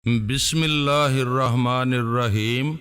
बिस्मिल्लाहिर्रहमानिर्रहीम।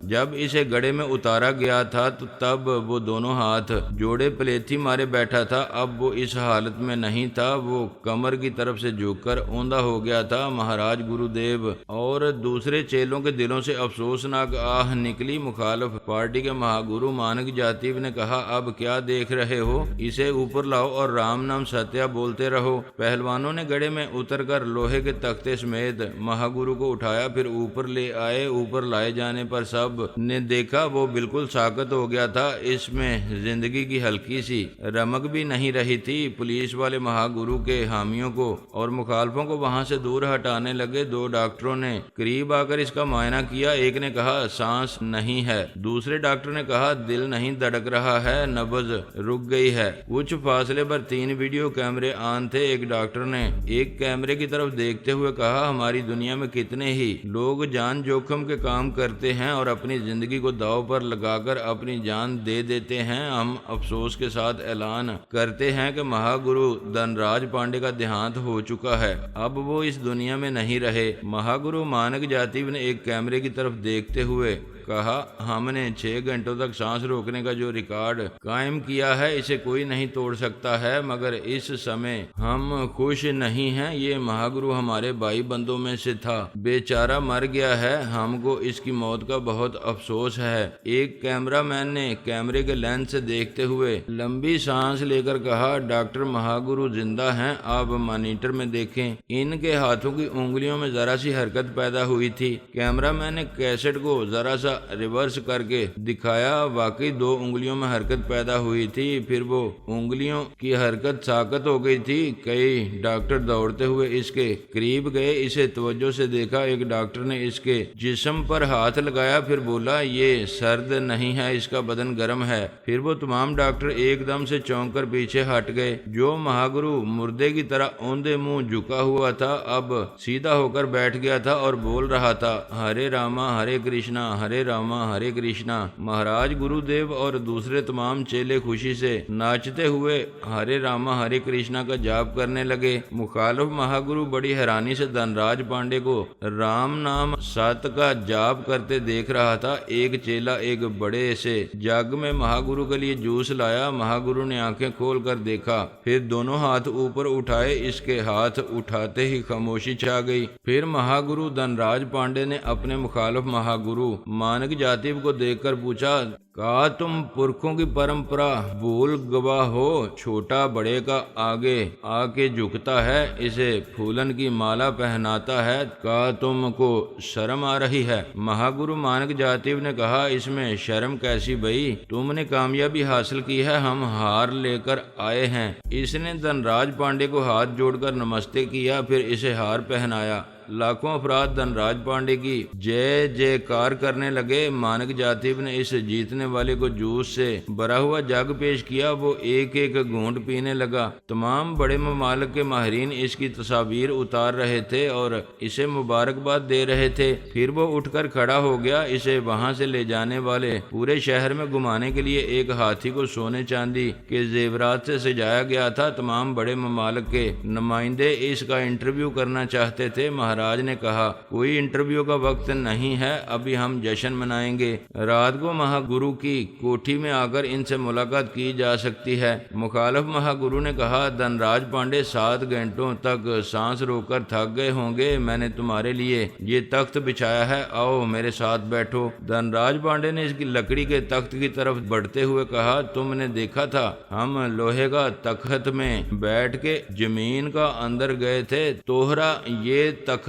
जब इसे गड्ढे में उतारा गया था तो तब वो दोनों हाथ जोड़े पलेथी मारे बैठा था। अब वो इस हालत में नहीं था, वो कमर की तरफ से झुककर औंधा हो गया था। महाराज गुरुदेव और दूसरे चेलों के दिलों से अफसोसनाक आह निकली। मुखालफ पार्टी के महागुरु मानक जातिव ने कहा, अब क्या देख रहे हो, इसे ऊपर लाओ और राम नाम सत्या बोलते रहो। पहलवानों ने गड्ढे में उतरकर लोहे के तख्ते समेत महागुरु को उठाया, फिर ऊपर ले आए। ऊपर लाए जाने पर सब ने देखा वो बिल्कुल साकत हो गया था। इसमें जिंदगी की हल्की सी रमक भी नहीं रही थी। पुलिस वाले महागुरु के हामियों को और मुखालफों को वहां से दूर हटाने लगे। दो डॉक्टरों ने करीब आकर इसका मुआयना किया। एक ने कहा सांस नहीं है, दूसरे डॉक्टर ने कहा दिल नहीं धड़क रहा है, नब्ज रुक गई है। कुछ फासले पर 3 वीडियो कैमरे ऑन थे। एक डॉक्टर ने एक कैमरे की तरफ देखते हुए कहा, हमारी दुनिया में कितने ही लोग जान जोखिम के काम करते हैं और अपनी जिंदगी को दांव पर लगाकर अपनी जान दे देते हैं। हम अफसोस के साथ ऐलान करते हैं कि महागुरु धनराज पांडे का देहांत हो चुका है, अब वो इस दुनिया में नहीं रहे। महागुरु मानक जातिव ने एक कैमरे की तरफ देखते हुए कहा, हमने 6 घंटों तक सांस रोकने का जो रिकॉर्ड कायम किया है इसे कोई नहीं तोड़ सकता है, मगर इस समय हम खुश नहीं हैं। ये महागुरु हमारे भाई बंदों में से था, बेचारा मर गया है, हमको इसकी मौत का बहुत अफसोस है। एक कैमरामैन ने कैमरे के लेंस से देखते हुए लंबी सांस लेकर कहा, डॉक्टर महागुरु जिंदा हैं, आप मॉनिटर में देखें। इनके हाथों की उंगलियों में जरा सी हरकत पैदा हुई थी। कैमरामैन ने कैसेट को जरा सा रिवर्स करके दिखाया, वाकई 2 उंगलियों में हरकत पैदा हुई थी। फिर वो उंगलियों की हरकत साकत हो गई थी। कई डॉक्टर दौड़ते हुए इसके करीब गए, इसे तवज्जो से देखा। एक डॉक्टर ने इसके जिस्म पर हाथ लगाया, फिर बोला ये सर्द नहीं है, इसका बदन गर्म है। फिर वो तमाम डॉक्टर एकदम से चौंक कर पीछे हट गए। जो महागुरु मुर्दे की तरह औंधे मुंह झुका हुआ था अब सीधा होकर बैठ गया था और बोल रहा था, हरे रामा हरे कृष्णा हरे रामा हरे कृष्णा। महाराज गुरुदेव और दूसरे तमाम चेले खुशी से नाचते हुए हरे रामा हरे कृष्णा का जाप करने लगे। मुखालिफ महागुरु बड़ी हैरानी से धनराज पांडे को राम नाम सत का जाप करते देख रहा था। एक चेला एक बड़े से जग में महागुरु के लिए जूस लाया। महागुरु ने आंखें खोलकर देखा, फिर दोनों हाथ ऊपर उठाए। इसके हाथ उठाते ही खामोशी छा गई। फिर महागुरु धनराज पांडे ने अपने मुखालिफ महागुरु मानक जातिव को देखकर पूछा, का तुम पुरखों की परंपरा भूल गवा हो? छोटा बड़े का आगे आके झुकता है, इसे फूलन की माला पहनाता है, का तुमको शर्म आ रही है? महागुरु मानक जातिव ने कहा, इसमें शर्म कैसी भई, तुमने कामयाबी हासिल की है, हम हार लेकर आए हैं। इसने धनराज पांडे को हाथ जोड़कर नमस्ते किया, फिर इसे हार पहनाया। लाखों अफराद धनराज पांडे की जय जयकार करने लगे। मानक जातिव ने इस जीतने वाले को जूस से भरा हुआ जग पेश किया। वो एक एक घूंट पीने लगा। तमाम बड़े ममालिक के माहिरीन इसकी तस्वीर उतार रहे थे और इसे मुबारकबाद दे रहे थे। फिर वो उठकर खड़ा हो गया। इसे वहां से ले जाने वाले पूरे शहर में घुमाने के लिए एक हाथी को सोने चांदी के जेवरात से सजाया गया था। तमाम बड़े ममालिक के नुमाइंदे इसका इंटरव्यू करना चाहते थे। महाराज ने कहा, कोई इंटरव्यू का वक्त नहीं है, अभी हम जश्न मनाएंगे। रात को महागुरु की कोठी में आकर इनसे मुलाकात की जा सकती है। मुखालिफ महागुरु ने कहा, धनराज पांडे 7 घंटों तक सांस रोककर थक गए होंगे, मैंने तुम्हारे लिए ये तख्त बिछाया है, आओ मेरे साथ बैठो। धनराज पांडे ने इसकी लकड़ी के तख्त की तरफ बढ़ते हुए कहा, तुमने देखा था हम लोहे का तख्त में बैठ के जमीन का अंदर गए थे, तोहरा ये तख्त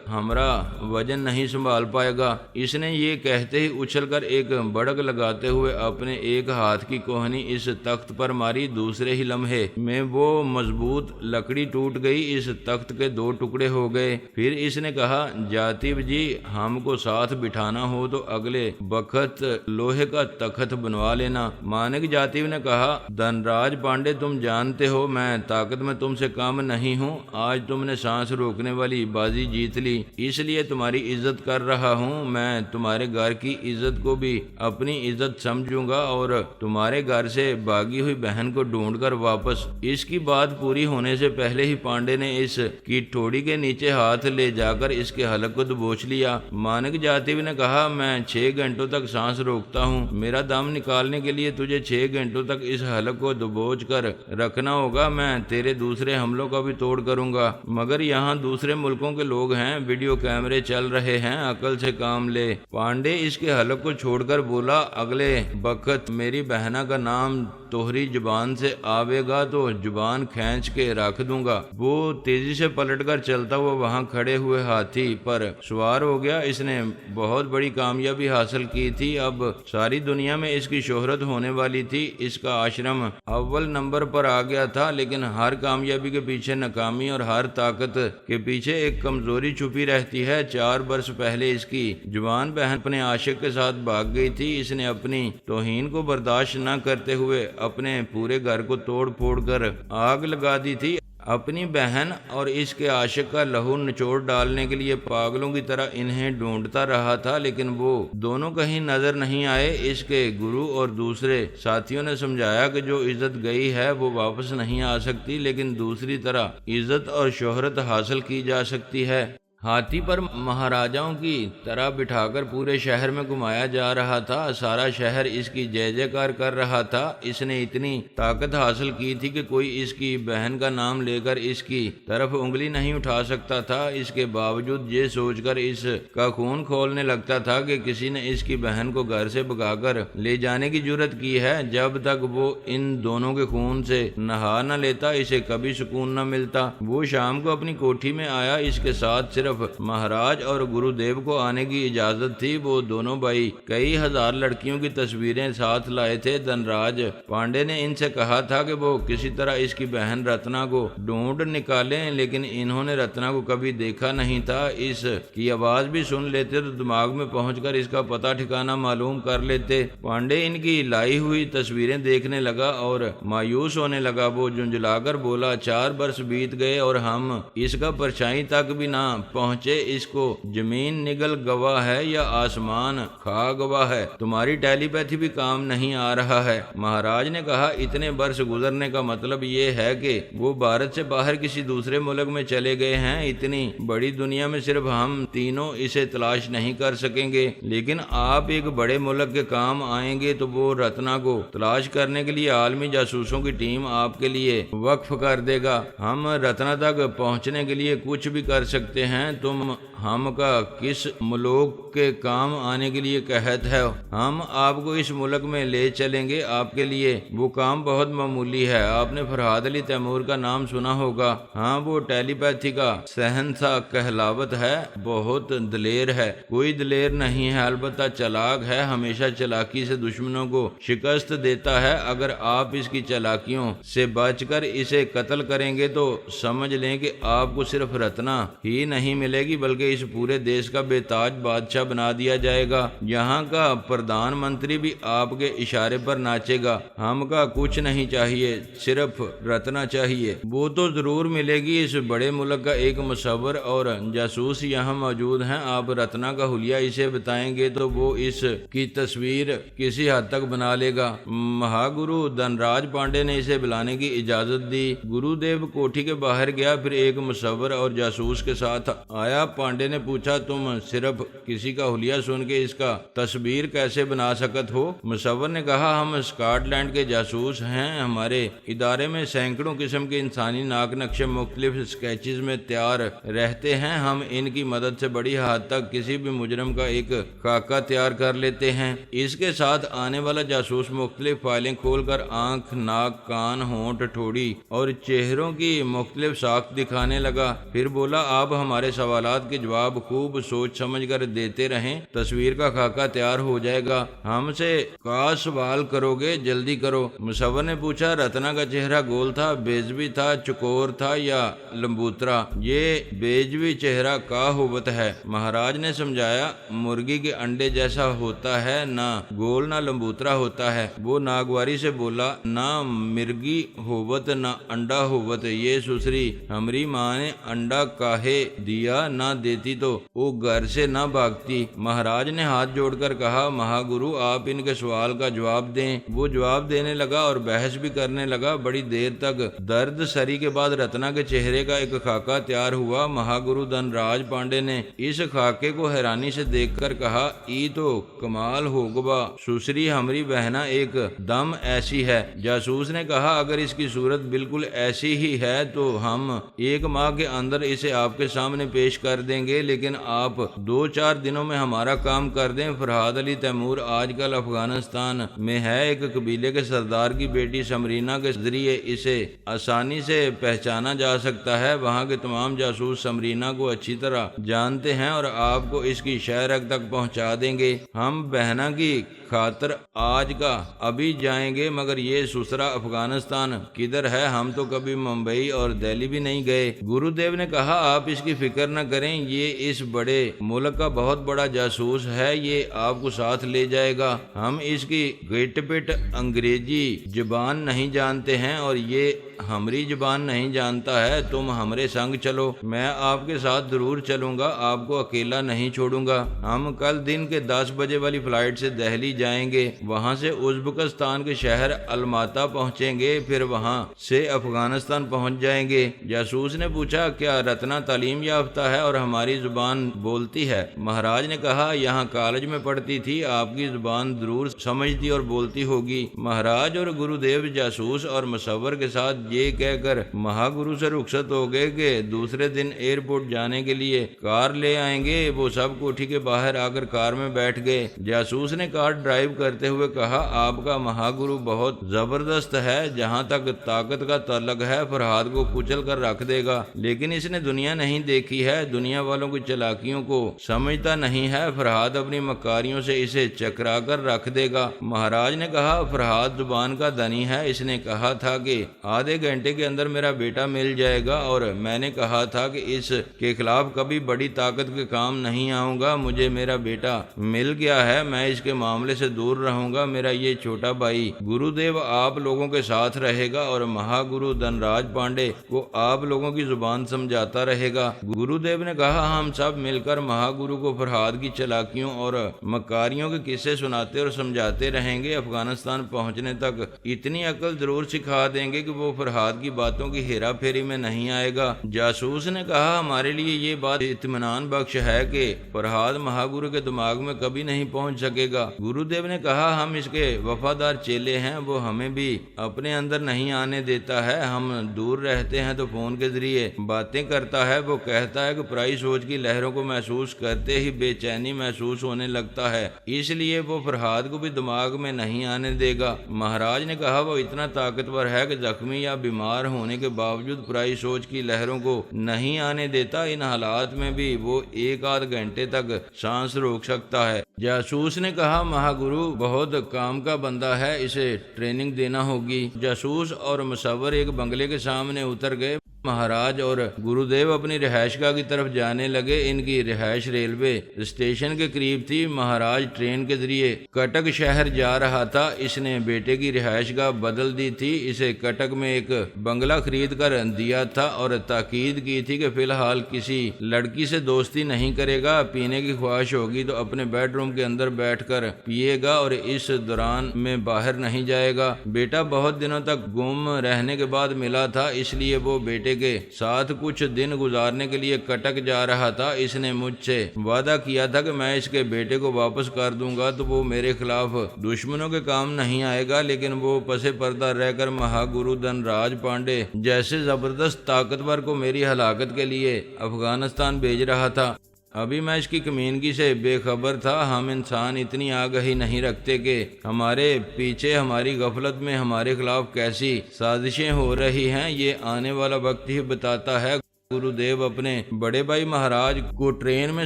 हमरा वजन नहीं संभाल पाएगा। इसने ये कहते ही उछलकर एक बड़क लगाते हुए अपने एक हाथ की कोहनी इस तख्त पर मारी। दूसरे ही लम्हे में वो मजबूत लकड़ी टूट गई। इस तख्त के 2 टुकड़े हो गए। फिर इसने कहा, जातिव जी हमको साथ बिठाना हो तो अगले वक्त लोहे का तख्त बनवा लेना। मानक जातिव ने कहा, धनराज पांडे तुम जानते हो मैं ताकत में तुमसे कम नहीं हूँ। आज तुमने सांस रोकने वाली बाजी जीत ली, इसलिए तुम्हारी इज्जत कर रहा हूँ। मैं तुम्हारे घर की इज्जत को भी अपनी इज्जत इज्जत समझूंगा और तुम्हारे घर से भागी हुई बहन को ढूंढकर वापस। इसकी बात पूरी होने से पहले ही पांडे ने इसकी ठोड़ी के नीचे हाथ ले जाकर इसके हलक को दबोच लिया। मानिक जाते हुए ने कहा, मैं 6 घंटों तक सांस रोकता हूँ। मेरा दम निकालने के लिए तुझे 6 घंटों तक इस हलक को दबोच कर रखना होगा। मैं तेरे दूसरे हमलों का भी तोड़ करूंगा, मगर यहाँ दूसरे मुल्कों के लोग हैं, वीडियो कैमरे चल रहे हैं, अकल से काम ले। पांडे इसके हलक को छोड़कर बोला, अगले वक्त मेरी बहना का नाम तोहरी जुबान से आवेगा तो जुबान खींच के रख दूंगा। वो तेजी से पलटकर चलता हुआ वहां खड़े हुए हाथी पर सवार हो गया। इसने बहुत बड़ी कामयाबी हासिल की थी। अब सारी दुनिया में इसकी शोहरत होने वाली थी। इसका आश्रम अव्वल नंबर पर आ गया था, लेकिन हर कामयाबी के पीछे नाकामी और हर ताकत के पीछे एक कमजोरी छुपी रहती है। 4 वर्ष पहले इसकी जवान बहन अपने आशिक के साथ भाग गई थी। इसने अपनी तौहीन को बर्दाश्त न करते हुए अपने पूरे घर को तोड़ फोड़ कर आग लगा दी थी। अपनी बहन और इसके आशिक का लहू निचोड़ डालने के लिए पागलों की तरह इन्हें ढूंढता रहा था, लेकिन वो दोनों कहीं नजर नहीं आए। इसके गुरु और दूसरे साथियों ने समझाया कि जो इज्जत गई है वो वापस नहीं आ सकती, लेकिन दूसरी तरह इज्जत और शोहरत हासिल की जा सकती है। हाथी पर महाराजाओं की तरह बिठाकर पूरे शहर में घुमाया जा रहा था। सारा शहर इसकी जय जयकार कर रहा था। इसने इतनी ताकत हासिल की थी कि कोई इसकी बहन का नाम लेकर इसकी तरफ उंगली नहीं उठा सकता था। इसके बावजूद ये सोचकर इसका खून खोलने लगता था कि किसी ने इसकी बहन को घर से भगाकर ले जाने की जुर्रत की है। जब तक वो इन दोनों के खून से नहा न लेता इसे कभी सुकून न मिलता। वो शाम को अपनी कोठी में आया। इसके साथ सिर्फ महाराज और गुरुदेव को आने की इजाजत थी। वो दोनों भाई कई हजार लड़कियों की तस्वीरें साथ लाए थे। धनराज पांडे ने इनसे कहा था कि वो किसी तरह इसकी बहन रत्ना को ढूंढ निकालें, लेकिन इन्होंने रत्ना को कभी देखा नहीं था। इसकी आवाज भी सुन लेते तो दिमाग में पहुंचकर इसका पता ठिकाना मालूम कर लेते। पांडे इनकी लाई हुई तस्वीरें देखने लगा और मायूस होने लगा। वो झुंझलाकर बोला, 4 वर्ष बीत गए और हम इसका परछाई तक भी ना पहुंचे। इसको जमीन निगल गवा है या आसमान खा गवा है। तुम्हारी टेलीपैथी भी काम नहीं आ रहा है। महाराज ने कहा, इतने वर्ष गुजरने का मतलब ये है कि वो भारत से बाहर किसी दूसरे मुल्क में चले गए हैं। इतनी बड़ी दुनिया में सिर्फ हम तीनों इसे तलाश नहीं कर सकेंगे, लेकिन आप एक बड़े मुल्क के काम आएंगे तो वो रत्ना को तलाश करने के लिए आलमी जासूसों की टीम आपके लिए वक्फ कर देगा। हम रत्ना तक पहुंचने के लिए कुछ भी कर सकते हैं। तुम हम का किस मुल्क के काम आने के लिए कहत है, हम आपको इस मुल्क में ले चलेंगे। आपके लिए वो काम बहुत मामूली है। आपने फरहाद अली तैमूर का नाम सुना होगा। हाँ, वो टेलीपैथी का शहंशाह कहलावत है। बहुत दलेर है। कोई दलेर नहीं है, अलबत्ता चालाक है। हमेशा चालाकी से दुश्मनों को शिकस्त देता है। अगर आप इसकी चालाकियों से बचकर इसे कत्ल करेंगे तो समझ लें कि आपको सिर्फ रत्ना ही नहीं मिलेगी, बल्कि इस पूरे देश का बेताज बादशाह बना दिया जाएगा। यहाँ का प्रधानमंत्री भी आपके इशारे पर नाचेगा। हमका कुछ नहीं चाहिए, सिर्फ रत्ना चाहिए। वो तो जरूर मिलेगी। इस बड़े मुल्क का एक मुसव्वर और जासूस यहाँ मौजूद हैं। आप रत्ना का हुलिया इसे बताएंगे तो वो इसकी तस्वीर किसी हद तक बना लेगा। महागुरु धनराज पांडे ने इसे बुलाने की इजाजत दी। गुरुदेव कोठी के बाहर गया, फिर एक मुसव्वर और जासूस के साथ आया। पांडे ने पूछा, तुम सिर्फ किसी का हुलिया सुन के इसका तस्वीर कैसे बना सकत हो? मुसव्वर ने कहा, हम स्कॉटलैंड के जासूस हैं। हमारे इदारे में सैकड़ों किस्म के इंसानी नाक नक्शे मुख्तलिफ स्केचेस में तैयार रहते हैं। हम इनकी मदद से बड़ी हद तक किसी भी मुजरम का एक खाका तैयार कर लेते हैं। इसके साथ आने वाला जासूस मुख्तलिफ फाइलें खोलकर आंख, नाक, कान, होंठ, ठोड़ी और चेहरों की मुख्तलिफ साख्त दिखाने लगा। फिर बोला, आप हमारे सवालात के जवाब खूब सोच समझ कर देते रहें, तस्वीर का खाका तैयार हो जाएगा। हमसे का सवाल करोगे? जल्दी करो। मुसव्वर ने पूछा, रत्ना का चेहरा गोल था, बेजवी था, चकोर था या लंबूतरा? ये बेजवी चेहरा का होवत है। महाराज ने समझाया, मुर्गी के अंडे जैसा होता है, ना गोल ना लंबूतरा होता है। वो नागवारी से बोला, ना मिर्गी होवत ना अंडा होवत। ये सुसरी हमरी माँ ने अंडा काहे दिया दिया, ना देती तो वो घर से ना भागती। महाराज ने हाथ जोड़कर कहा, महागुरु आप इनके सवाल का जवाब दें। वो जवाब देने लगा और बहस भी करने लगा। बड़ी देर तक दर्द सरी के बाद रत्ना के चेहरे का एक खाका तैयार हुआ। महागुरु धनराज पांडे ने इस खाके को हैरानी से देखकर कहा, ई तो कमाल हो गवा, सुसरी हमारी बहना एक दम ऐसी है। जासूस ने कहा, अगर इसकी सूरत बिल्कुल ऐसी ही है तो हम 1 माह के अंदर इसे आपके सामने पेश कर देंगे, लेकिन आप 2-4 दिनों में हमारा काम कर दें। फरहाद अली तैमूर आजकल अफगानिस्तान में है। एक कबीले के सरदार की बेटी समरीना के जरिए इसे आसानी से पहचाना जा सकता है। वहाँ के तमाम जासूस समरीना को अच्छी तरह जानते हैं और आपको इसकी शहर तक पहुँचा देंगे। हम बहना की खातर आज का अभी जाएंगे, मगर ये सुसरा अफगानिस्तान किधर है? हम तो कभी मुंबई और दिल्ली भी नहीं गए। गुरुदेव ने कहा, आप इसकी फिक्र न करें, ये इस बड़े मुल्क का बहुत बड़ा जासूस है, ये आपको साथ ले जाएगा। हम इसकी गिटपिट अंग्रेजी जुबान नहीं जानते हैं और ये हमारी जुबान नहीं जानता है। तुम हमारे संग चलो, मैं आपके साथ जरूर चलूंगा, आपको अकेला नहीं छोड़ूंगा। हम कल दिन के 10 बजे वाली फ्लाइट से दिल्ली जाएंगे, वहां से उज़्बेकिस्तान के शहर अलमाता पहुंचेंगे, फिर वहां से अफगानिस्तान पहुंच जाएंगे। जासूस ने पूछा, क्या रत्ना तालीम याफ्ता है और हमारी जुबान बोलती है? महाराज ने कहा, यहाँ कॉलेज में पढ़ती थी, आपकी जुबान जरूर समझती और बोलती होगी। महाराज और गुरुदेव जासूस और मुसव्वर के साथ ये कहकर महागुरु से रुखसत हो गए कि दूसरे दिन एयरपोर्ट जाने के लिए कार ले आएंगे। वो सब कोठी के बाहर आकर कार में बैठ गए। जासूस ने कार ड्राइव करते हुए कहा, आपका महागुरु बहुत जबरदस्त है, जहाँ तक ताकत का ताल्लुक है फरहाद को कुचल कर रख देगा, लेकिन इसने दुनिया नहीं देखी है, दुनिया वालों की चालाकियों को समझता नहीं है। फरहाद अपनी मकारियों से इसे चकरा कर रख देगा। महाराज ने कहा, फरहाद जुबान का धनी है, इसने कहा था कि आधे घंटे के अंदर मेरा बेटा मिल जाएगा और मैंने कहा था कि इसके खिलाफ कभी बड़ी ताकत के काम नहीं आऊंगा। मुझे मेरा बेटा मिल गया है, मैं इसके मामले से दूर रहूंगा। मेरा ये छोटा भाई गुरुदेव आप लोगों के साथ रहेगा और महागुरु धनराज पांडे को आप लोगों की जुबान समझाता रहेगा। गुरुदेव ने कहा, हम सब मिलकर महागुरु को फरहाद की चालाकियों और मकारियों के किस्से सुनाते और समझाते रहेंगे। अफगानिस्तान पहुंचने तक इतनी अकल जरूर सिखा देंगे कि वो फरहाद की बातों की हेरा फेरी में नहीं आएगा। जासूस ने कहा, हमारे लिए ये बात इत्मीनान बख्श है कि फरहाद महागुरु के दिमाग में कभी नहीं पहुंच सकेगा। गुरुदेव ने कहा, हम इसके वफादार चेले हैं, वो हमें भी अपने अंदर नहीं आने देता है। हम दूर रहते हैं तो फोन के जरिए बातें करता है। वो कहता है कि पराई सोच की लहरों को महसूस करते ही बेचैनी महसूस होने लगता है, इसलिए वो फरहाद को भी दिमाग में नहीं आने देगा। महाराज ने कहा, वो इतना ताकतवर है कि जख्मी या बीमार होने के बावजूद पराई सोच की लहरों को नहीं आने देता। इन हालात में भी वो 1-8 घंटे तक सांस रोक सकता है। जासूस ने कहा, महागुरु बहुत काम का बंदा है, इसे ट्रेनिंग देना होगी। जासूस और मुसव्वर एक बंगले के सामने उतर गए। महाराज और गुरुदेव अपनी रिहायशगाह की तरफ जाने लगे। इनकी रिहायश रेलवे स्टेशन के करीब थी। महाराज ट्रेन के जरिए कटक शहर जा रहा था। इसने बेटे की रिहायशगाह बदल दी थी, इसे कटक में एक बंगला खरीद कर दिया था और ताकीद की थी कि फिलहाल किसी लड़की से दोस्ती नहीं करेगा। पीने की ख्वाहिश होगी तो अपने बेडरूम के अंदर बैठकर पिएगा और इस दौरान में बाहर नहीं जाएगा। बेटा बहुत दिनों तक गुम रहने के बाद मिला था, इसलिए वो बेटे के साथ कुछ दिन गुजारने के लिए कटक जा रहा था। इसने मुझसे वादा किया था कि मैं इसके बेटे को वापस कर दूंगा तो वो मेरे खिलाफ दुश्मनों के काम नहीं आएगा, लेकिन वो पसे पर्दा रहकर महागुरु धनराज पांडे जैसे जबरदस्त ताकतवर को मेरी हलाकत के लिए अफगानिस्तान भेज रहा था। अभी मैं इसकी कमीनगी से बेखबर था। हम इंसान इतनी आगाही नहीं रखते कि हमारे पीछे हमारी गफलत में हमारे खिलाफ कैसी साजिशें हो रही हैं, ये आने वाला वक्त ही बताता है। गुरुदेव अपने बड़े भाई महाराज को ट्रेन में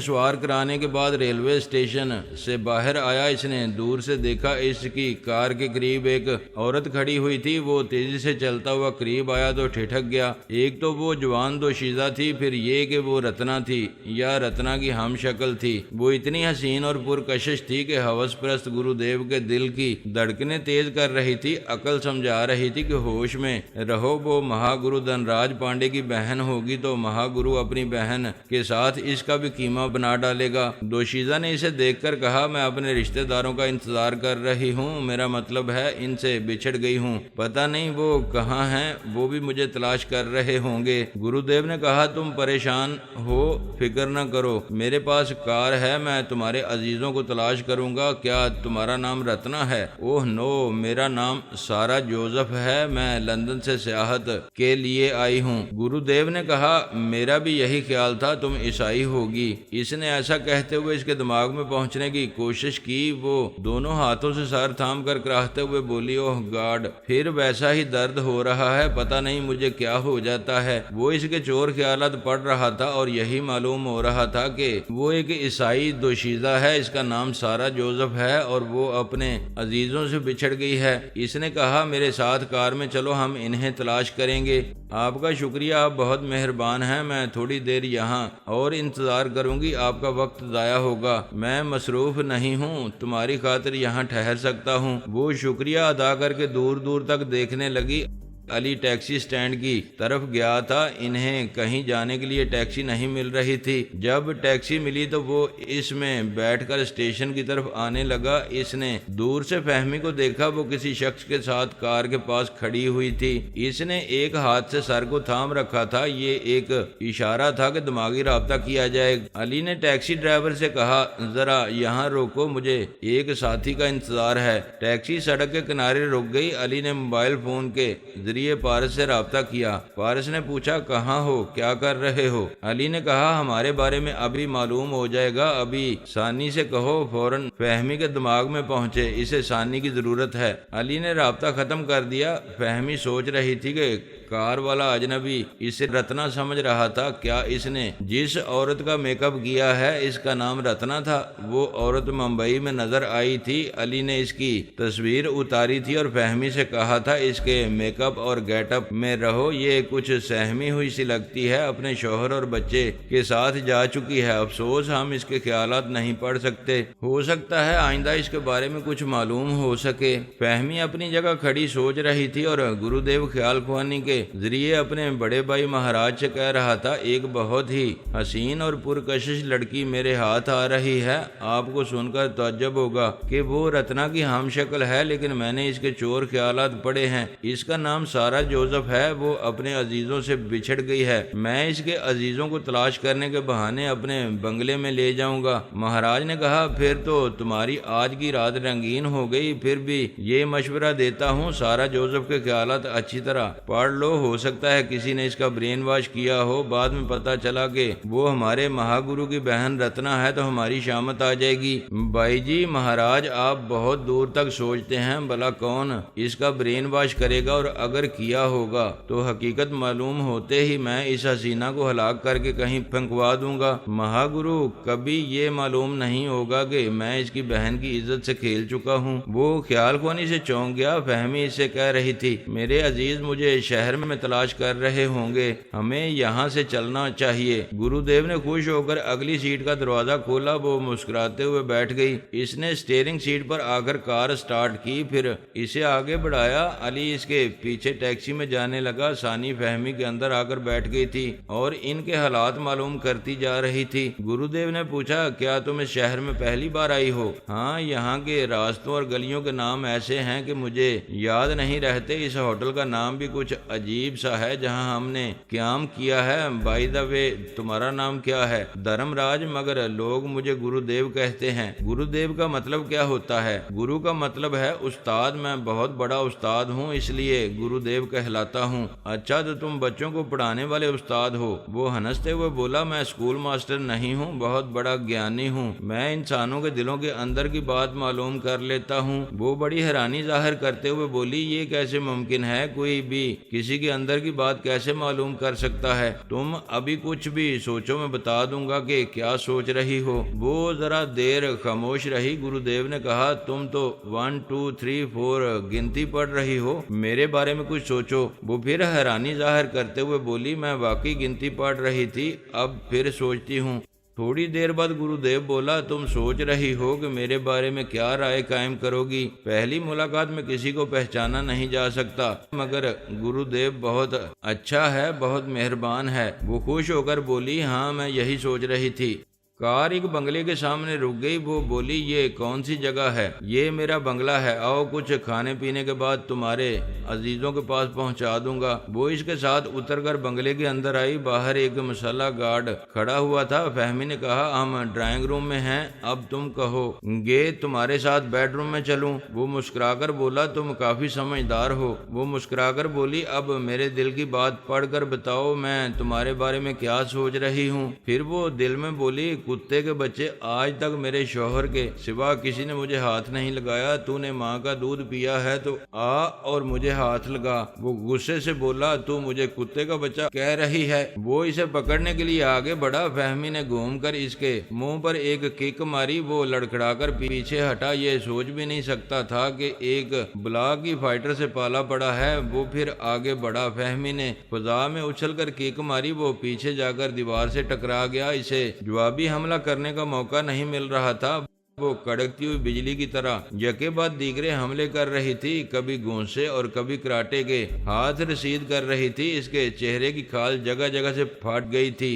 सवार कराने के बाद रेलवे स्टेशन से बाहर आया। इसने दूर से देखा, इसकी कार के करीब एक औरत खड़ी हुई थी। वो तेजी से चलता हुआ करीब आया तो ठिठक गया। एक तो वो जवान दोशीज़ा थी, फिर ये कि वो रत्ना थी या रत्ना की हम शक्ल थी। वो इतनी हसीन और पुरकशिश थी कि हवसप्रस्त गुरुदेव के दिल की धड़कनें तेज कर रही थी। अकल समझा रही थी कि होश में रहो, वो महागुरु धनराज पांडे की बहन होगी तो तो महागुरु अपनी बहन के साथ इसका भी कीमा बना डालेगा। दोशीजा ने इसे देखकर कहा, मैं अपने रिश्तेदारों का इंतजार कर रही हूँ, मेरा मतलब है इनसे बिछड़ गई हूँ, पता नहीं वो कहाँ हैं, वो भी मुझे तलाश कर रहे होंगे। गुरुदेव ने कहा, तुम परेशान हो, फिक्र न करो, मेरे पास कार है, मैं तुम्हारे अजीजों को तलाश करूंगा। क्या तुम्हारा नाम रत्ना है? ओह नो, मेरा नाम सारा जोसेफ है, मैं लंदन से सियाहत के लिए आई हूँ। गुरुदेव ने कहा, मेरा भी यही ख्याल था, तुम ईसाई होगी। इसने ऐसा कहते हुए इसके दिमाग में पहुंचने की कोशिश की। वो दोनों हाथों से सर थाम कर कराहते हुए बोली, ओह गॉड, फिर वैसा ही दर्द हो रहा है, पता नहीं मुझे क्या हो जाता है। वो इसके चोर ख्यालात पढ़ रहा था और यही मालूम हो रहा था कि वो एक ईसाई दोशीजा है, इसका नाम सारा जोसेफ है और वो अपने अजीजों से बिछड़ गई है। इसने कहा, मेरे साथ कार में चलो, हम इन्हें तलाश करेंगे। आपका शुक्रिया, आप बहुत मेहरबान हैं, मैं थोड़ी देर यहाँ और इंतजार करूंगी, आपका वक्त ज़ाया होगा, मैं मसरूफ नहीं हूँ, तुम्हारी खातिर यहाँ ठहर सकता हूँ। वो शुक्रिया अदा करके दूर दूर तक देखने लगी। अली टैक्सी स्टैंड की तरफ गया था, इन्हें कहीं जाने के लिए टैक्सी नहीं मिल रही थी। जब टैक्सी मिली तो वो इसमें बैठकर स्टेशन की तरफ आने लगा। इसने दूर से फहमी को देखा, वो किसी शख्स के साथ कार के पास खड़ी हुई थी। इसने एक हाथ से सर को थाम रखा था, ये एक इशारा था कि दिमागी राब्ता किया जाए। अली ने टैक्सी ड्राइवर से कहा, जरा यहाँ रोको, मुझे एक साथी का इंतजार है। टैक्सी सड़क के किनारे रुक गई। अली ने मोबाइल फोन के पारस से राब्ता किया। पारस ने पूछा, कहाँ हो, क्या कर रहे हो? अली ने कहा, हमारे बारे में अभी मालूम हो जाएगा, अभी सानी से कहो फौरन फहमी के दिमाग में पहुंचे, इसे सानी की जरूरत है। अली ने राब्ता खत्म कर दिया। फहमी सोच रही थी कि कार वाला अजनबी इसे रत्ना समझ रहा था। क्या इसने जिस औरत का मेकअप किया है इसका नाम रत्ना था? वो औरत मुंबई में नजर आई थी। अली ने इसकी तस्वीर उतारी थी और फहमी से कहा था, इसके मेकअप और गेटअप में रहो, ये कुछ सहमी हुई सी लगती है, अपने शौहर और बच्चे के साथ जा चुकी है, अफसोस हम इसके ख्यालात नहीं पढ़ सकते, हो सकता है आइंदा इसके बारे में कुछ मालूम हो सके। फहमी अपनी जगह खड़ी सोच रही थी और गुरुदेव ख्याल खुआनी के जरिए अपने बड़े भाई महाराज से कह रहा था, एक बहुत ही हसीन और पुरकशिश लड़की मेरे हाथ आ रही है। आपको सुनकर ताज्जुब होगा कि वो रत्ना की हम शक्ल है, लेकिन मैंने इसके चोर ख्यालात पढ़े हैं। इसका नाम सारा जोसेफ है, वो अपने अजीजों से बिछड़ गई है। मैं इसके अजीजों को तलाश करने के बहाने अपने बंगले में ले जाऊंगा। महाराज ने कहा, फिर तो तुम्हारी आज की रात रंगीन हो गई। फिर भी ये मशवरा देता हूँ, सारा जोसेफ के ख्यालात अच्छी तरह पढ़ लो, हो सकता है किसी ने इसका ब्रेन वॉश किया हो। बाद में पता चला कि वो हमारे महागुरु की बहन रत्ना है तो हमारी शामत आ जाएगी। भाई जी महाराज, आप बहुत दूर तक सोचते हैं, भला कौन इसका ब्रेन वॉश करेगा, और अगर किया होगा तो हकीकत मालूम होते ही मैं इस हसीना को हलाक करके कहीं फेंकवा दूंगा। महागुरु, कभी ये मालूम नहीं होगा कि मैं इसकी बहन की इज्जत से खेल चुका हूँ। वो ख्याल खोनी से चौंक गया। फहमी इससे कह रही थी, मेरे अजीज मुझे शहर में तलाश कर रहे होंगे, हमें यहाँ से चलना चाहिए। गुरुदेव ने खुश होकर अगली सीट का दरवाजा खोला। वो मुस्कुराते हुए बैठ गई। इसने स्टीयरिंग सीट पर आकर कार स्टार्ट की, फिर इसे आगे बढ़ाया। अली इसके पीछे टैक्सी में जाने लगा। सानी फहमी के अंदर आकर बैठ गई थी और इनके हालात मालूम करती जा रही थी। गुरुदेव ने पूछा, क्या तुम इस शहर में पहली बार आई हो? हाँ, यहाँ के रास्तों और गलियों के नाम ऐसे हैं कि मुझे याद नहीं रहते। इस होटल का नाम भी कुछ अजीब सा है जहाँ हमने क्याम किया है। बाय द वे, तुम्हारा नाम क्या है? धर्मराज, मगर लोग मुझे गुरुदेव कहते हैं। गुरुदेव का मतलब क्या होता है? गुरु का मतलब है उस्ताद। मैं बहुत बड़ा उस्ताद हूँ, इसलिए गुरुदेव कहलाता हूँ। अच्छा, तो तुम बच्चों को पढ़ाने वाले उस्ताद हो? वो हंसते हुए बोला, मैं स्कूल मास्टर नहीं हूँ, बहुत बड़ा ज्ञानी हूँ। मैं इंसानों के दिलों के अंदर की बात मालूम कर लेता हूँ। वो बड़ी हैरानी जाहिर करते हुए बोली, ये कैसे मुमकिन है? कोई भी किसी के अंदर की बात कैसे मालूम कर सकता है? तुम अभी कुछ भी सोचो, मैं बता दूंगा कि क्या सोच रही हो। वो जरा देर खामोश रही। गुरुदेव ने कहा, तुम तो 1 2 3 4 गिनती पढ़ रही हो, मेरे बारे में कुछ सोचो। वो फिर हैरानी जाहिर करते हुए बोली, मैं वाकई गिनती पढ़ रही थी, अब फिर सोचती हूँ। थोड़ी देर बाद गुरुदेव बोला, तुम सोच रही हो कि मेरे बारे में क्या राय कायम करोगी। पहली मुलाकात में किसी को पहचाना नहीं जा सकता, मगर गुरुदेव बहुत अच्छा है, बहुत मेहरबान है। वो खुश होकर बोली, हाँ मैं यही सोच रही थी। कार एक बंगले के सामने रुक गई। वो बोली, ये कौन सी जगह है? ये मेरा बंगला है, आओ कुछ खाने पीने के बाद तुम्हारे अजीजों के पास पहुंचा दूंगा। वो इसके साथ उतरकर बंगले के अंदर आई। बाहर एक मसाला गार्ड खड़ा हुआ था। फहमी ने कहा, हम ड्राइंग रूम में हैं, अब तुम कहो गे तुम्हारे साथ बेडरूम में चलूं? वो मुस्कुराकर बोला, तुम काफी समझदार हो। वो मुस्कुराकर बोली, अब मेरे दिल की बात पढ़कर बताओ, मैं तुम्हारे बारे में क्या सोच रही हूँ। फिर वो दिल में बोली, कुत्ते के बच्चे, आज तक मेरे शौहर के सिवा किसी ने मुझे हाथ नहीं लगाया। तूने माँ का दूध पिया है तो आ और मुझे हाथ लगा। वो गुस्से से बोला, तू मुझे कुत्ते का बच्चा कह रही है? वो इसे पकड़ने के लिए आगे बढ़ा। फहमी ने घूमकर इसके मुंह पर एक किक मारी। वो लड़खड़ाकर पीछे हटा। ये सोच भी नहीं सकता था कि एक ब्लॉक की फाइटर से पाला पड़ा है। वो फिर आगे बढ़ा। फहमी ने फजा में उछलकर किक मारी। वो पीछे जाकर दीवार से टकरा गया। इसे जवाबी हमला करने का मौका नहीं मिल रहा था। वो कड़कती हुई बिजली की तरह यके बाद दीगरे हमले कर रही थी। कभी गूंसे और कभी कराटे के हाथ रसीद कर रही थी। इसके चेहरे की खाल जगह जगह से फट गई थी।